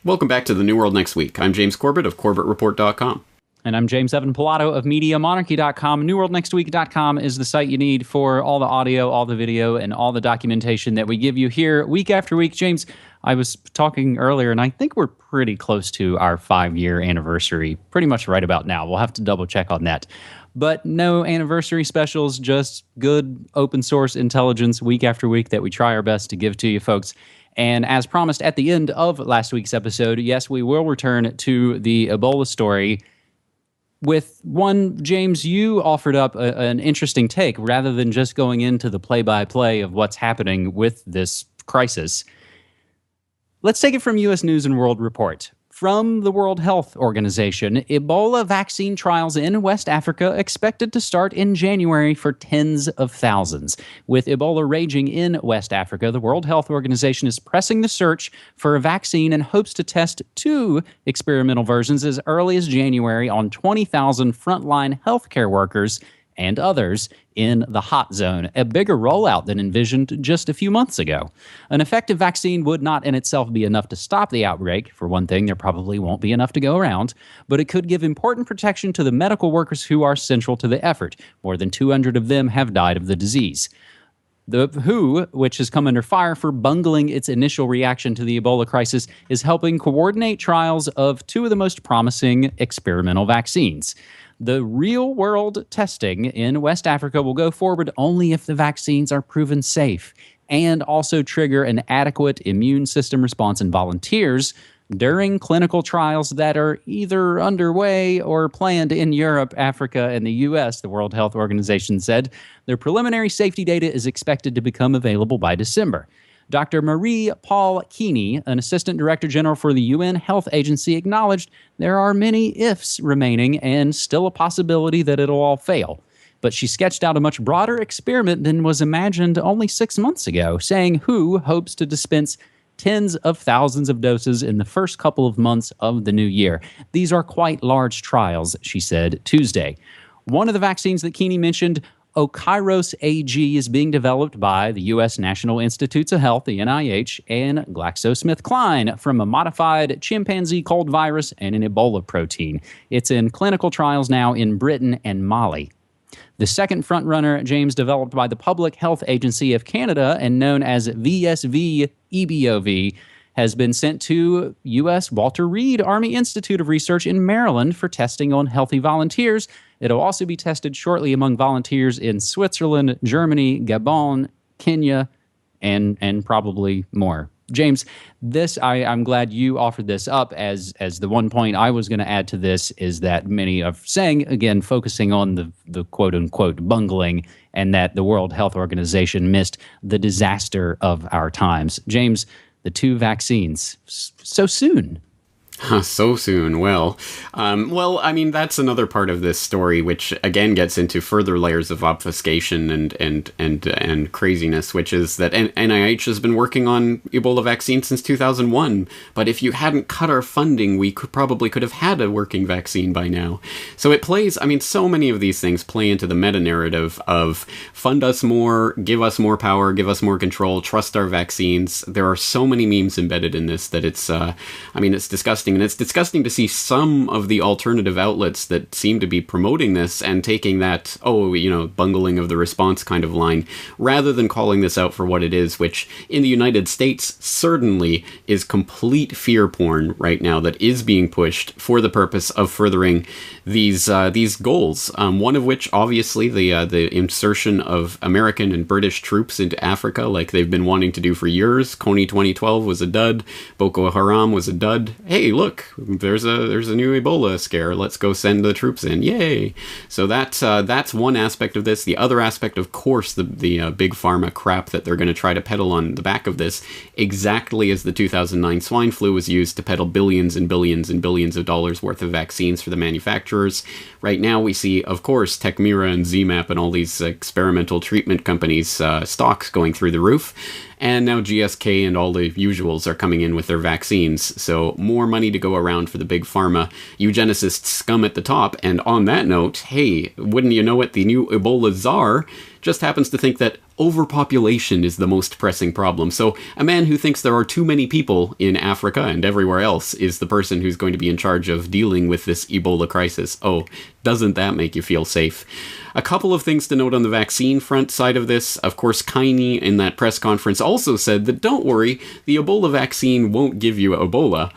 Welcome back to The New World Next Week. I'm James Corbett of CorbettReport.com. And I'm James Evan Pilato of Mediamonarchy.com. NewWorldNextWeek.com is the site you need for all the audio, all the video, and all the documentation that we give you here week after week. James, I was talking earlier, and I think we're pretty close to our 5-year anniversary, pretty much right about now. We'll have to double check on that. But no anniversary specials, just good open source intelligence week after week that we try our best to give to you folks. And as promised at the end of last week's episode, yes, we will return to the Ebola story with one, James, you offered up an interesting take rather than just going into the play-by-play of what's happening with this crisis. Let's take it from U.S. News and World Report. From the World Health Organization, Ebola vaccine trials in West Africa expected to start in January for tens of thousands. With Ebola raging in West Africa, the World Health Organization is pressing the search for a vaccine and hopes to test 2 experimental versions as early as January on 20,000 frontline healthcare workers and others in the hot zone, a bigger rollout than envisioned just a few months ago. An effective vaccine would not in itself be enough to stop the outbreak. For one thing, there probably won't be enough to go around, but it could give important protection to the medical workers who are central to the effort. More than 200 of them have died of the disease. The WHO, which has come under fire for bungling its initial reaction to the Ebola crisis, is helping coordinate trials of 2 of the most promising experimental vaccines. The real-world testing in West Africa will go forward only if the vaccines are proven safe and also trigger an adequate immune system response in volunteers during clinical trials that are either underway or planned in Europe, Africa, and the U.S., the World Health Organization said. Their preliminary safety data is expected to become available by December. Dr. Marie-Paul Keeney, an assistant director general for the UN Health Agency, acknowledged there are many ifs remaining and still a possibility that it'll all fail. But she sketched out a much broader experiment than was imagined only 6 months ago, saying WHO hopes to dispense tens of thousands of doses in the first couple of months of the new year. These are quite large trials, she said Tuesday. One of the vaccines that Keeney mentioned, Okairos AG, is being developed by the U.S. National Institutes of Health, the NIH, and GlaxoSmithKline from a modified chimpanzee cold virus and an Ebola protein. It's in clinical trials now in Britain and Mali. The second frontrunner, James, developed by the Public Health Agency of Canada and known as VSV-EBOV, has been sent to U.S. Walter Reed Army Institute of Research in Maryland for testing on healthy volunteers. It'll also be tested shortly among volunteers in Switzerland, Germany, Gabon, Kenya, and probably more. James, I'm glad you offered this up as the one point I was going to add to this is that many are saying, again, focusing on the quote-unquote bungling and that the World Health Organization missed the disaster of our times. James, the 2 vaccines, so soon. So soon. Well, I mean, that's another part of this story, which again gets into further layers of obfuscation and craziness, which is that NIH has been working on Ebola vaccine since 2001. But if you hadn't cut our funding, we probably could have had a working vaccine by now. So it plays, I mean, so many of these things play into the meta narrative of fund us more, give us more power, give us more control, trust our vaccines. There are so many memes embedded in this that it's disgusting. And it's disgusting to see some of the alternative outlets that seem to be promoting this and taking that, bungling of the response kind of line, rather than calling this out for what it is, which in the United States certainly is complete fear porn right now that is being pushed for the purpose of furthering these goals. One of which, obviously, the insertion of American and British troops into Africa, like they've been wanting to do for years. Kony 2012 was a dud. Boko Haram was a dud. Hey, look, there's a new Ebola scare. Let's go send the troops in. Yay! So that's one aspect of this. The other aspect, of course, the big pharma crap that they're going to try to peddle on the back of this, exactly as the 2009 swine flu was used to peddle billions and billions and billions of dollars worth of vaccines for the manufacturers. Right now we see, of course, Tecmira and ZMapp and all these experimental treatment companies' stocks going through the roof. And now GSK and all the usuals are coming in with their vaccines. So more money to go around for the big pharma eugenicist scum at the top. And on that note, hey, wouldn't you know it, the new Ebola czar just happens to think that overpopulation is the most pressing problem. So a man who thinks there are too many people in Africa and everywhere else is the person who's going to be in charge of dealing with this Ebola crisis. Oh, doesn't that make you feel safe? A couple of things to note on the vaccine front side of this. Of course, Kaini in that press conference also said that don't worry, the Ebola vaccine won't give you Ebola.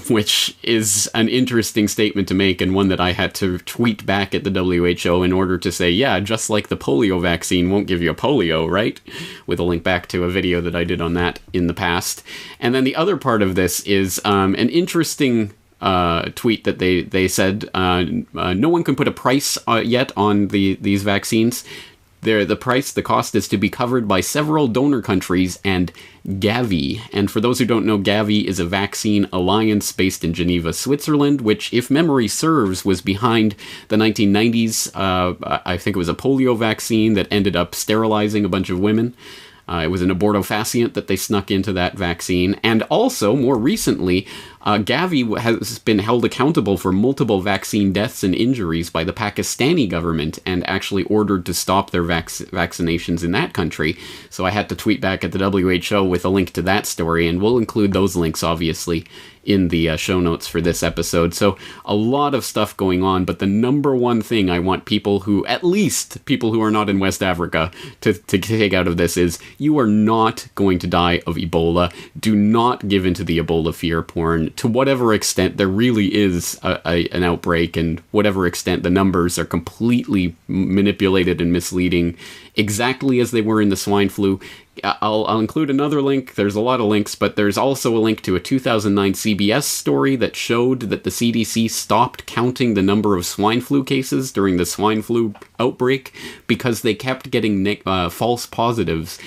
Which is an interesting statement to make, and one that I had to tweet back at the WHO in order to say, yeah, just like the polio vaccine won't give you a polio, right? With a link back to a video that I did on that in the past. And then the other part of this is an interesting tweet that they said no one can put a price yet on these vaccines. The cost is to be covered by several donor countries and Gavi. And for those who don't know, Gavi is a vaccine alliance based in Geneva, Switzerland, which, if memory serves, was behind the 1990s. I think it was a polio vaccine that ended up sterilizing a bunch of women. It was an abortifacient that they snuck into that vaccine. And also, more recently, Gavi has been held accountable for multiple vaccine deaths and injuries by the Pakistani government and actually ordered to stop their vaccinations in that country. So I had to tweet back at the WHO with a link to that story, and we'll include those links, obviously, in the show notes for this episode. So a lot of stuff going on, but the number one thing I want at least people who are not in West Africa, to take out of this is you are not going to die of Ebola. Do not give into the Ebola fear porn. To whatever extent there really is an outbreak, and whatever extent the numbers are completely manipulated and misleading, exactly as they were in the swine flu. I'll include another link. There's a lot of links, but there's also a link to a 2009 CBS story that showed that the CDC stopped counting the number of swine flu cases during the swine flu outbreak because they kept getting false positives.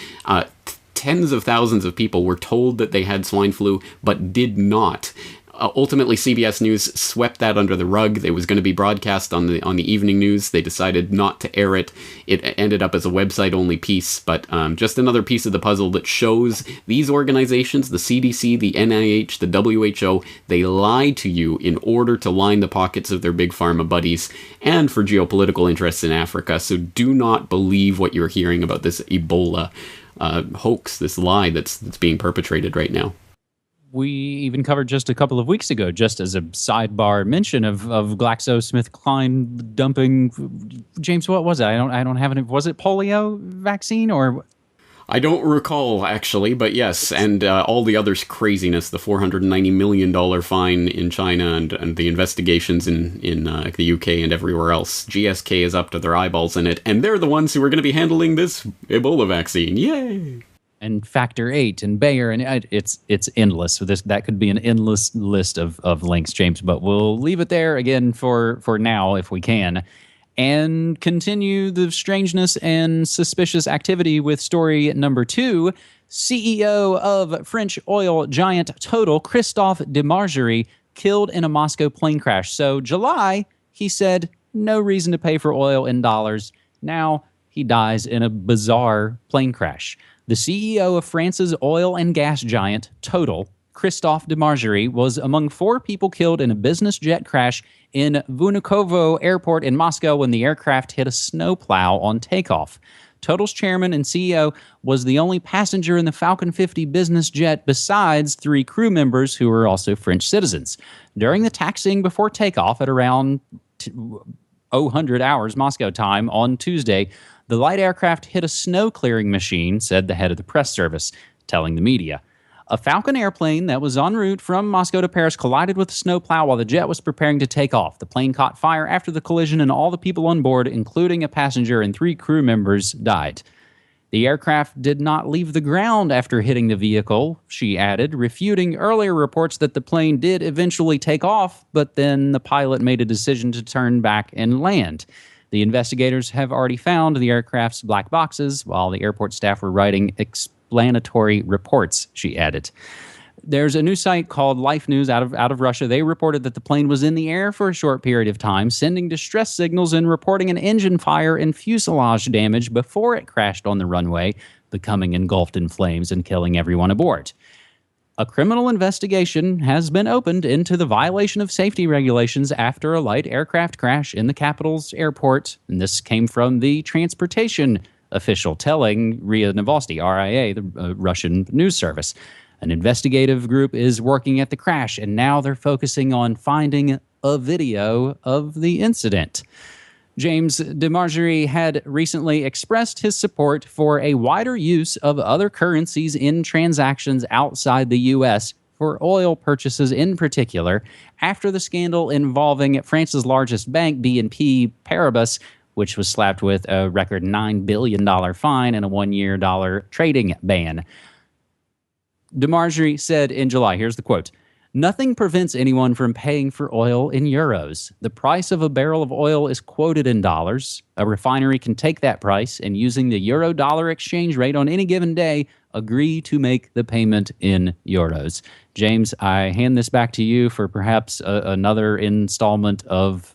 Tens of thousands of people were told that they had swine flu, but did not. Ultimately, CBS News swept that under the rug. It was going to be broadcast on the evening news. They decided not to air it. It ended up as a website-only piece, but just another piece of the puzzle that shows these organizations, the CDC, the NIH, the WHO, they lie to you in order to line the pockets of their big pharma buddies and for geopolitical interests in Africa. So do not believe what you're hearing about this Ebola hoax, this lie that's being perpetrated right now. We even covered just a couple of weeks ago, just as a sidebar mention of GlaxoSmithKline dumping. James, what was it? I don't have it. Was it polio vaccine or? I don't recall, actually, but yes, and all the other craziness, the $490 million fine in China and the investigations in the UK and everywhere else. GSK is up to their eyeballs in it, and they're the ones who are going to be handling this Ebola vaccine. Yay! And Factor 8 and Bayer, and it's endless. So that could be an endless list of links, James, but we'll leave it there again for now if we can. And continue the strangeness and suspicious activity with story number 2. CEO of French oil giant Total, Christophe Demargerie, killed in a Moscow plane crash. So July, he said, no reason to pay for oil in dollars. Now he dies in a bizarre plane crash. The CEO of France's oil and gas giant, Total, Christophe Demargerie, was among 4 people killed in a business jet crash in Vnukovo Airport in Moscow when the aircraft hit a snowplow on takeoff. Total's chairman and CEO was the only passenger in the Falcon 50 business jet besides 3 crew members who were also French citizens. During the taxiing before takeoff at around 0000 hours Moscow time on Tuesday, the light aircraft hit a snow-clearing machine, said the head of the press service, telling the media. A Falcon airplane that was en route from Moscow to Paris collided with a snowplow while the jet was preparing to take off. The plane caught fire after the collision, and all the people on board, including a passenger and 3 crew members, died. The aircraft did not leave the ground after hitting the vehicle, she added, refuting earlier reports that the plane did eventually take off, but then the pilot made a decision to turn back and land. The investigators have already found the aircraft's black boxes, while the airport staff were writing explanatory reports, she added. There's a news site called Life News out of Russia. They reported that the plane was in the air for a short period of time, sending distress signals and reporting an engine fire and fuselage damage before it crashed on the runway, becoming engulfed in flames and killing everyone aboard. A criminal investigation has been opened into the violation of safety regulations after a light aircraft crash in the capital's airport. And this came from the Transportation official telling RIA Novosti, RIA, the Russian news service. An investigative group is working at the crash, and now they're focusing on finding a video of the incident. James DeMargerie had recently expressed his support for a wider use of other currencies in transactions outside the U.S. for oil purchases in particular, after the scandal involving France's largest bank, BNP Paribas, which was slapped with a record $9 billion fine and a one-year dollar trading ban. DeMargerie said in July, here's the quote, "Nothing prevents anyone from paying for oil in euros. The price of a barrel of oil is quoted in dollars. A refinery can take that price and, using the euro-dollar exchange rate on any given day, agree to make the payment in euros." James, I hand this back to you for perhaps another installment of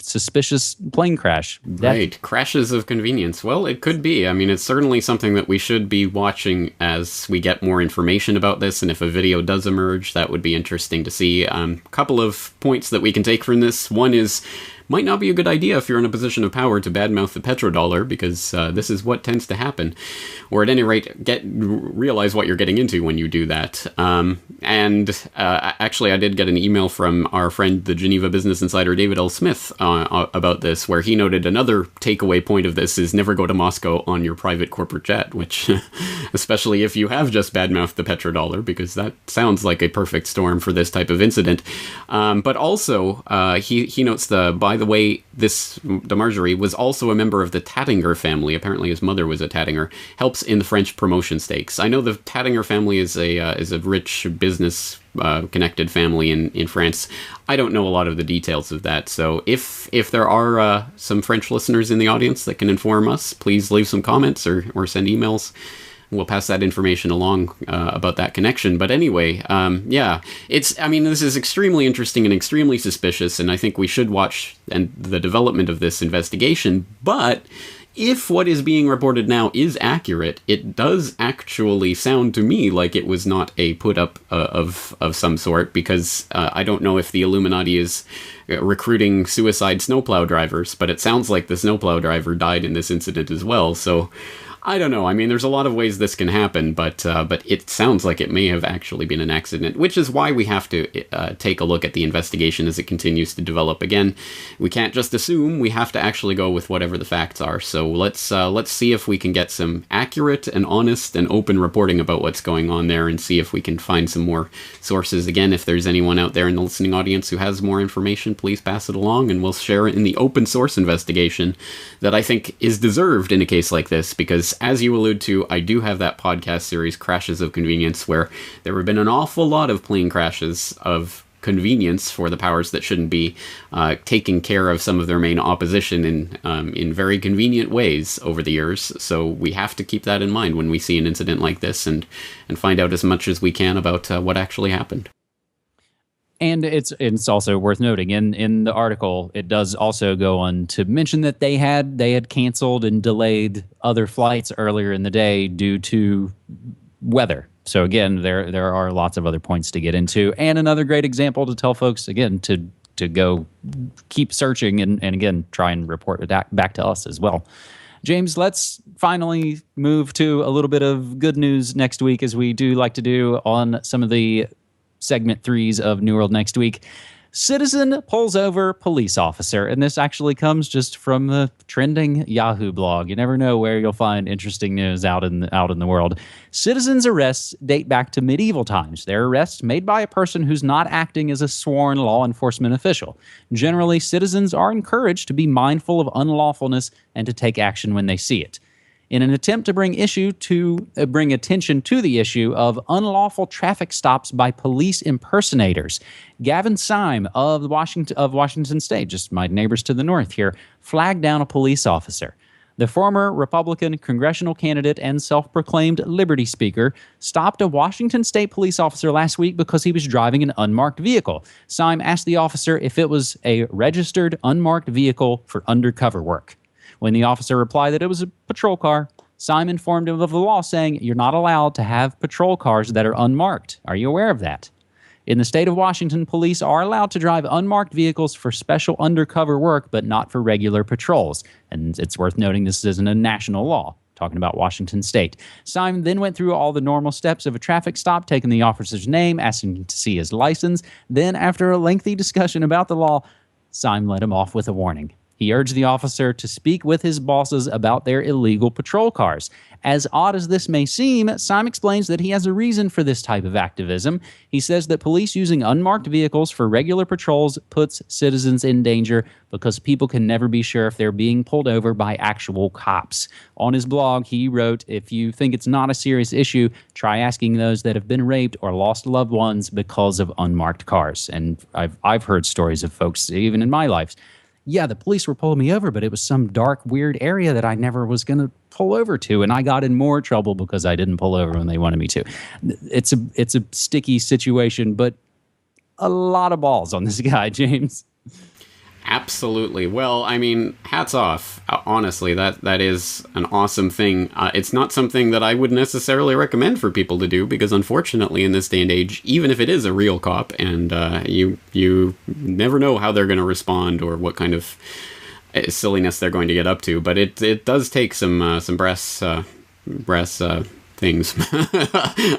suspicious plane crash. Right. Crashes of convenience. Well, it could be. I mean, it's certainly something that we should be watching as we get more information about this. And if a video does emerge, that would be interesting to see. A couple of points that we can take from this. One is, might not be a good idea if you're in a position of power to badmouth the petrodollar, because this is what tends to happen. Or at any rate, realize what you're getting into when you do that. Actually, I did get an email from our friend, the Geneva Business Insider, David L. Smith, about this, where he noted another takeaway point of this is never go to Moscow on your private corporate jet, which, especially if you have just badmouthed the petrodollar, because that sounds like a perfect storm for this type of incident. But also, he notes by the way, this DeMargerie was also a member of the Tattinger family. Apparently his mother was a Tattinger. Helps in the French promotion stakes. I know the Tattinger family is a rich business connected family in France. I don't know a lot of the details of that. So if there are some French listeners in the audience that can inform us, please leave some comments or send emails. We'll pass that information along about that connection. But anyway, this is extremely interesting and extremely suspicious, and I think we should watch the development of this investigation. But if what is being reported now is accurate, it does actually sound to me like it was not a put-up of some sort, because I don't know if the Illuminati is recruiting suicide snowplow drivers, but it sounds like the snowplow driver died in this incident as well, so I don't know. I mean, there's a lot of ways this can happen, but it sounds like it may have actually been an accident, which is why we have to take a look at the investigation as it continues to develop. Again, we can't just assume. We have to actually go with whatever the facts are. So let's see if we can get some accurate and honest and open reporting about what's going on there, and see if we can find some more sources. Again, if there's anyone out there in the listening audience who has more information, please pass it along, and we'll share it in the open source investigation that I think is deserved in a case like this, because as you allude to, I do have that podcast series, Crashes of Convenience, where there have been an awful lot of plane crashes of convenience for the powers that shouldn't be, taking care of some of their main opposition in very convenient ways over the years. So we have to keep that in mind when we see an incident like this, and find out as much as we can about what actually happened. And it's also worth noting in the article, it does also go on to mention that they had canceled and delayed other flights earlier in the day due to weather. So again, there are lots of other points to get into, and another great example to tell folks again to go keep searching and again try and report it back to us as well. James, let's finally move to a little bit of good news next week, as we do like to do on some of the segment 3s of New World Next Week. Citizen pulls over police officer. And this actually comes just from the trending Yahoo blog. You never know where you'll find interesting news out in the world. Citizens' arrests date back to medieval times. They're arrests made by a person who's not acting as a sworn law enforcement official. Generally, citizens are encouraged to be mindful of unlawfulness and to take action when they see it. In an attempt to bring attention to the issue of unlawful traffic stops by police impersonators, Gavin Syme of Washington State, just my neighbors to the north here, flagged down a police officer. The former Republican congressional candidate and self-proclaimed Liberty speaker stopped a Washington State police officer last week because he was driving an unmarked vehicle. Syme asked the officer if it was a registered unmarked vehicle for undercover work. When the officer replied that it was a patrol car, Syme informed him of the law, saying, "You're not allowed to have patrol cars that are unmarked. Are you aware of that?" In the state of Washington, police are allowed to drive unmarked vehicles for special undercover work, but not for regular patrols. And it's worth noting this isn't a national law. Talking about Washington State. Simon then went through all the normal steps of a traffic stop, taking the officer's name, asking him to see his license. Then, after a lengthy discussion about the law, Simon let him off with a warning. He urged the officer to speak with his bosses about their illegal patrol cars. As odd as this may seem, Simon explains that he has a reason for this type of activism. He says that police using unmarked vehicles for regular patrols puts citizens in danger because people can never be sure if they're being pulled over by actual cops. On his blog, he wrote, "If you think it's not a serious issue, try asking those that have been raped or lost loved ones because of unmarked cars." And I've heard stories of folks, even in my life, yeah, the police were pulling me over, but it was some dark, weird area that I never was going to pull over to, and I got in more trouble because I didn't pull over when they wanted me to. It's a sticky situation, but a lot of balls on this guy, James. Absolutely. Well, I mean, hats off. Honestly, that is an awesome thing. It's not something that I would necessarily recommend for people to do because, unfortunately, in this day and age, even if it is a real cop, and you never know how they're going to respond or what kind of silliness they're going to get up to. But it does take some brass things.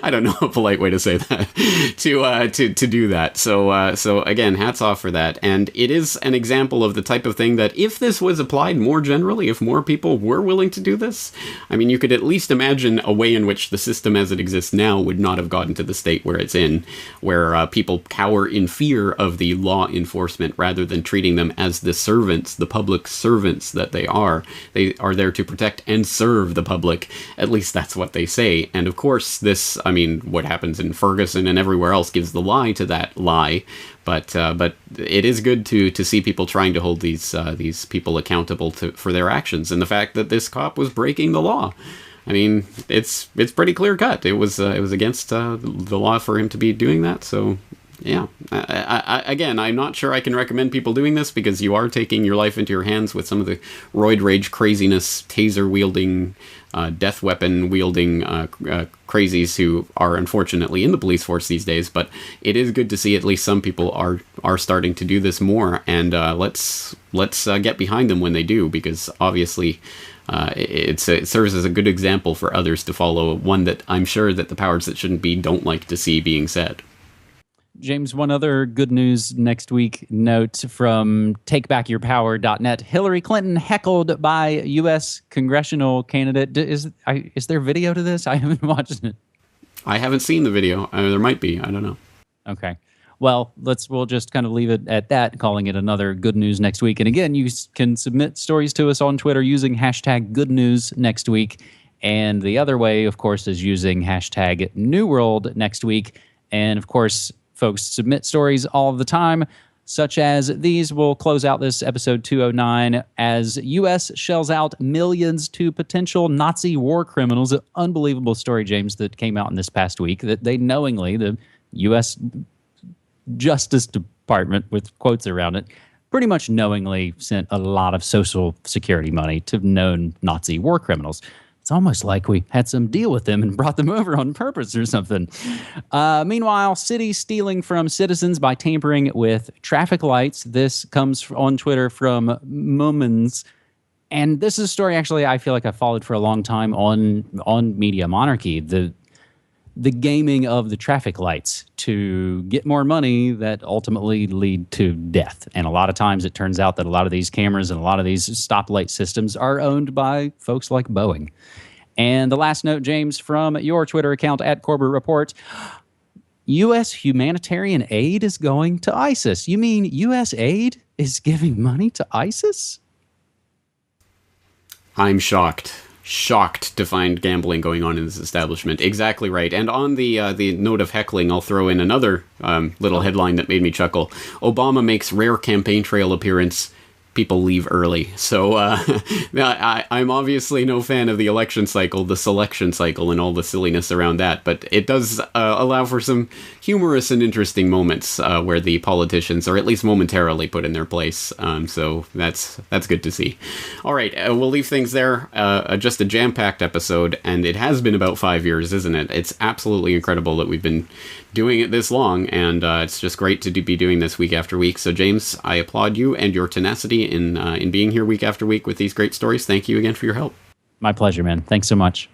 I don't know a polite way to say that to do that. So again, hats off for that. And it is an example of the type of thing that if this was applied more generally, if more people were willing to do this, I mean, you could at least imagine a way in which the system as it exists now would not have gotten to the state where it's in, where people cower in fear of the law enforcement rather than treating them as the servants, the public servants that they are. They are there to protect and serve the public. At least that's what they say. And of course, this, I mean, what happens in Ferguson and everywhere else gives the lie to that lie. But it is good to see people trying to hold these people accountable for their actions. And the fact that this cop was breaking the law, I mean, it's pretty clear cut. It was against the law for him to be doing that. So yeah, again, I'm not sure I can recommend people doing this because you are taking your life into your hands with some of the roid rage craziness, taser wielding, death weapon wielding crazies who are unfortunately in the police force these days. But it is good to see at least some people are starting to do this more, and let's get behind them when they do, because obviously it serves as a good example for others to follow. One that I'm sure that the powers that shouldn't be don't like to see being said. James, one other good news next week note from takebackyourpower.net. Hillary Clinton heckled by U.S. congressional candidate. Is there video to this? I haven't watched it. I haven't seen the video. There might be. I don't know. Okay. Well, we'll just kind of leave it at that, calling it another good news next week. And again, you can submit stories to us on Twitter using hashtag good news next week. And the other way, of course, is using hashtag New World next week. And of course, folks submit stories all the time, such as these. We'll close out this episode 209 as U.S. shells out millions to potential Nazi war criminals. An unbelievable story, James, that came out in this past week, that they knowingly, the U.S. Justice Department, with quotes around it, pretty much knowingly sent a lot of Social Security money to known Nazi war criminals. It's almost like we had some deal with them and brought them over on purpose or something. Meanwhile, cities stealing from citizens by tampering with traffic lights. This comes on Twitter from Mumins. And this is a story, actually, I feel like I followed for a long time on Mediamonarchy. The gaming of the traffic lights to get more money that ultimately lead to death. And a lot of times it turns out that a lot of these cameras and a lot of these stoplight systems are owned by folks like Boeing. And the last note, James, from your Twitter account at Corbett Report, U.S. humanitarian aid is going to ISIS. You mean U.S. aid is giving money to ISIS? I'm shocked to find gambling going on in this establishment. Exactly right. And on the note of heckling, I'll throw in another little headline that made me chuckle. Obama makes rare campaign trail appearance people leave early. So I'm obviously no fan of the election cycle, the selection cycle, and all the silliness around that. But it does allow for some humorous and interesting moments where the politicians are at least momentarily put in their place. So that's good to see. All right, we'll leave things there. Just a jam-packed episode, and it has been about 5 years, isn't it? It's absolutely incredible that we've been doing it this long, and it's just great to be doing this week after week. So James, I applaud you and your tenacity in being here week after week with these great stories. Thank you again for your help. My pleasure, man. Thanks so much.